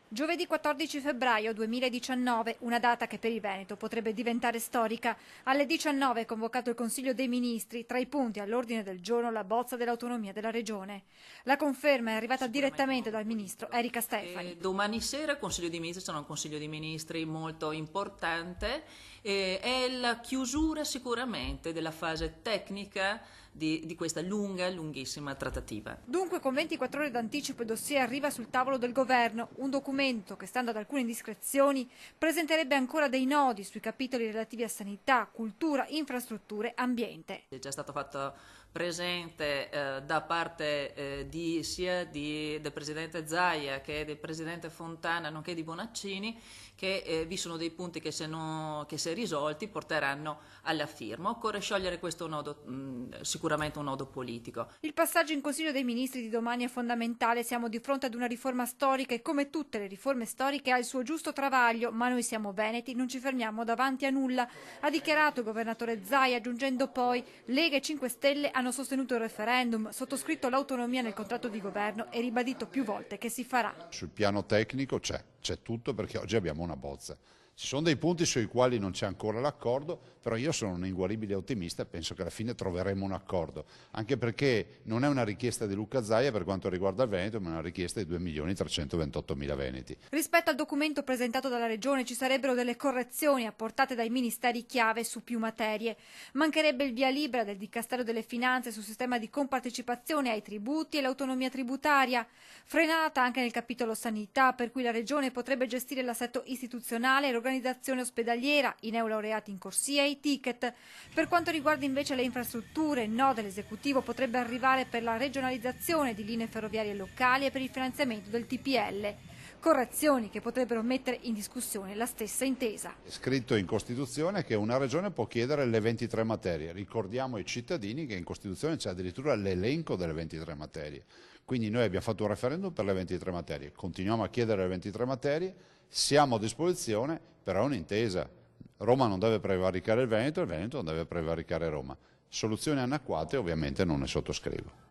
Giovedì 14 febbraio 2019, una data che per il Veneto potrebbe diventare storica. Alle 19 è convocato il Consiglio dei Ministri, tra i punti all'ordine del giorno la bozza dell'autonomia della Regione. La conferma è arrivata direttamente dal Ministro Erika Stefani. Domani sera il Consiglio dei Ministri sarà un Consiglio dei Ministri molto importante, è la chiusura sicuramente della fase tecnica di questa lunghissima trattativa. Dunque con 24 ore d'anticipo il dossier arriva sul tavolo del governo, un documento che, stando ad alcune indiscrezioni, presenterebbe ancora dei nodi sui capitoli relativi a sanità, cultura, infrastrutture, ambiente. È già stato fatto presente da parte sia del Presidente Zaia che del Presidente Fontana, nonché di Bonaccini, che vi sono dei punti che se risolti porteranno alla firma. Occorre sciogliere questo nodo, sicuramente un nodo politico. Il passaggio in Consiglio dei Ministri di domani è fondamentale, siamo di fronte ad una riforma storica e come tutte le riforme storiche ha il suo giusto travaglio, ma noi siamo veneti, non ci fermiamo davanti a nulla, ha dichiarato il governatore Zaia, aggiungendo poi: Lega e 5 Stelle hanno sostenuto il referendum, sottoscritto l'autonomia nel contratto di governo e ribadito più volte che si farà. Sul piano tecnico c'è tutto, perché oggi abbiamo una bozza. Ci sono dei punti sui quali non c'è ancora l'accordo, però io sono un inguaribile ottimista e penso che alla fine troveremo un accordo, anche perché non è una richiesta di Luca Zaia per quanto riguarda il Veneto, ma è una richiesta di 2.328.000 veneti. Rispetto al documento presentato dalla Regione ci sarebbero delle correzioni apportate dai ministeri chiave su più materie. Mancherebbe il via libera del Dicastero delle Finanze sul sistema di compartecipazione ai tributi e l'autonomia tributaria, frenata anche nel capitolo sanità, per cui la Regione potrebbe gestire l'assetto istituzionale e l'organizzazione ospedaliera, i neolaureati in corsia e i ticket. Per quanto riguarda invece le infrastrutture, il no dell'esecutivo potrebbe arrivare per la regionalizzazione di linee ferroviarie locali e per il finanziamento del TPL. Correzioni che potrebbero mettere in discussione la stessa intesa. È scritto in Costituzione che una regione può chiedere le 23 materie. Ricordiamo ai cittadini che in Costituzione c'è addirittura l'elenco delle 23 materie. Quindi noi abbiamo fatto un referendum per le 23 materie, continuiamo a chiedere le 23 materie, siamo a disposizione, però è un'intesa. Roma non deve prevaricare il Veneto non deve prevaricare Roma. Soluzioni anacquate ovviamente non ne sottoscrivo.